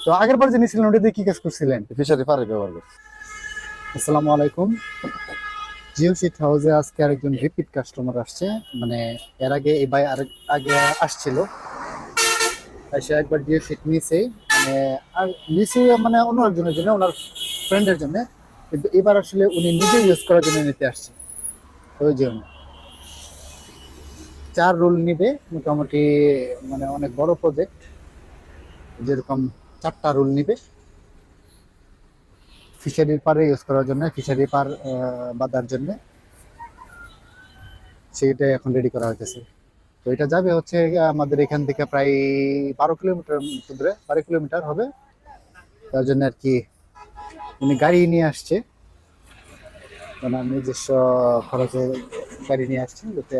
তো আগের বার যে নিয়েছিলেন ওটাতে কি কাজ করছিলেন? ফিশারি পারে ব্যবহার করছি। আসসালামু আলাইকুম। জিও শিট হাউসে আজকে আরেকজন রিপিট কাস্টমার আসছে। মানে এর আগে এই ভাই আগে আসছিল, সে একবার জিও শিট নিয়েছে। মানে আর নিচে মানে অন্য একজনের জন্য, ওনার ফ্রেন্ডের জন্য, কিন্তু এবার আসলে উনি নিজে ইউজ করার জন্য নিতে আসছে। ওই জন্য 4 রোল নিবে মোটামুটি, মানে অনেক বড় প্রজেক্ট, যেরকম 4টা রোল নিবে ফিশারির পারে ইউজ করার জন্য, ফিশারি পার বাঁধার জন্য। সেটা এখন রেডি করা হইতেছে। তো এটা যাবে হচ্ছে আমাদের এখান থেকে প্রায় 12 কিলোমিটার দূরে, 12 কিলোমিটার হবে। তার জন্য আর কি উনি গাড়ি নিয়ে আসছে, মানে নিজস্ব খরচে গাড়ি নিয়ে আসছে, যাতে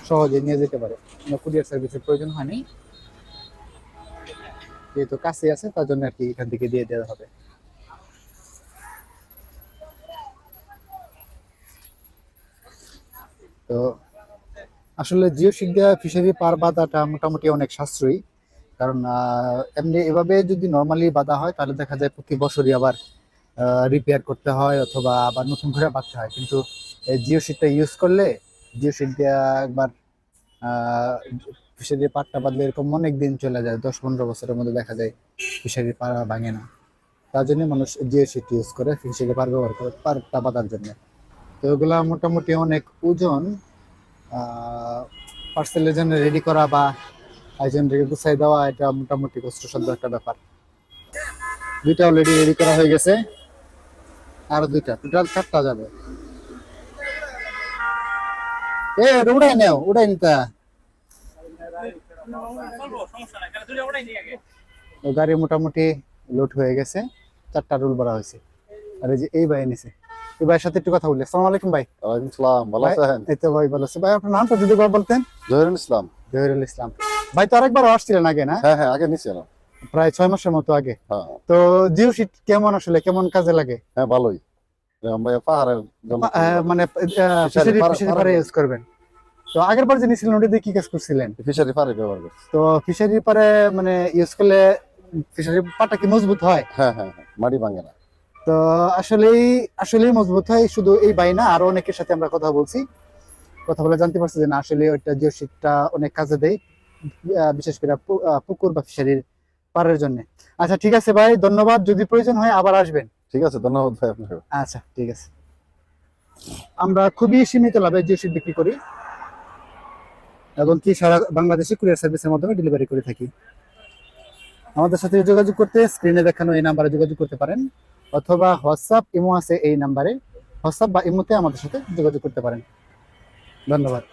সহজে নিয়ে যেতে পারে। কুরিয়ার সার্ভিসের প্রয়োজন হয়নি, যেহেতু কাছে আছে তার জন্য আর কি এখান থেকে দিয়ে দেওয়া হবে। তো আসলে জিও শিক দেওয়া ফিশারি পার বাঁধাটা মোটামুটি অনেক সাশ্রয়ী। কারণ এমনি এভাবে যদি নর্মালি বাঁধা হয় তাহলে দেখা যায় প্রতি বছরই আবার রিপেয়ার করতে হয় অথবা আবার নতুন করে বাঁধতে হয়। কিন্তু জিও শিটটা ইউজ করলে, জিও শিট দেওয়া একবার ফিশারি পাড়টা বাঁধলে এরকম অনেক দিন চলে যায়, 10-15 বছরের মধ্যে দেখা যায় ফিশারি পাড়া ভাঙে না। তার জন্য মানুষ জিও শিট ইউজ করে, ফিশারি পাড় ব্যবহার করে পাড়টা বাঁধার জন্য। তো ওগুলা মোটামুটি অনেক ওজন, পার্সেলের জন্য রেডি করা বা একজনকে গুছাই দেওয়া, এটা মোটামুটি কষ্টসাধ্য একটা ব্যাপার। দুইটা অলরেডি রেডি করা হয়ে গেছে, আর দুইটা, টোটাল 4টা যাবে। এটা উড়াই নেও, উড়াই নিতা। গাড়ি মোটামুটি লোড হয়ে গেছে, 4টা রোল ভরা হয়েছে। আর এই যে এই ভাই নিছে, এই ভাইয়ের সাথে একটু কথা বলি। আসসালামু আলাইকুম ভাই। ওয়ালাইকুম সালাম, ভালো ভাই, আছেন? এই তো ভাই ভালো আছে। ভাই আপনার নামটা যদি একবার বলতেন। জহিরুল ইসলাম। জহিরুল ইসলাম। ভাই তো আরেকবার আসছিলেন আগে না? হ্যাঁ হ্যাঁ, আগে নিছিলাম। প্রায় 6 মাসের মতো আগে। হ্যাঁ তো জিও শিট কেমন, আসলে কেমন কাজে লাগে? হ্যাঁ, ভালোই। ভাই পাহাড়ের জন্য খুবই ভালো। মানে ফিশারি ফিশারি পারে ফিশারি পারে পারে ইউজ করবেন। তো আগের বার যে নিয়েছিলেন ওটাতে কি কাজ করছিলেন? ফিশারি পারে ব্যবহার করছি। তো ফিশারি পারে মানে ইউজ করলে ফিশারি পাটা কি মজবুত হয়? হ্যাঁ হ্যাঁ হ্যাঁ, মাটি ভাঙে না। তো আসলেই আসলেই মজবুত হয়। শুধু এই বাই না, আরো অনেকের সাথে আমরা কথা বলছি, কথা বলে জানতে পারছি যে না, আসলে ওইটা জিও শিটটা অনেক কাজে দেয়, বিশেষ করে পুকুর বা ফিশারির পারের জন্য। আচ্ছা ঠিক আছে ভাই, ধন্যবাদ। যদি প্রয়োজন হয় আবার আসবেন। ঠিক আছে, ধন্যবাদ ভাই আপনাকে। আচ্ছা ঠিক আছে। আমরা খুবই সীমিত লাভে জিও শিট বিক্রি করি এবং কি সারা বাংলাদেশে কুরিয়ার সার্ভিসের মাধ্যমে ডেলিভারি করে থাকি। আমাদের সাথে যোগাযোগ করতে স্ক্রিনে দেখানো এই নাম্বারে যোগাযোগ করতে পারেন, অথবা হোয়াটসঅ্যাপ, ইমো আছে এই নাম্বারে, হোয়াটসঅ্যাপ বা ইমোতে আমাদের সাথে যোগাযোগ করতে পারেন। ধন্যবাদ।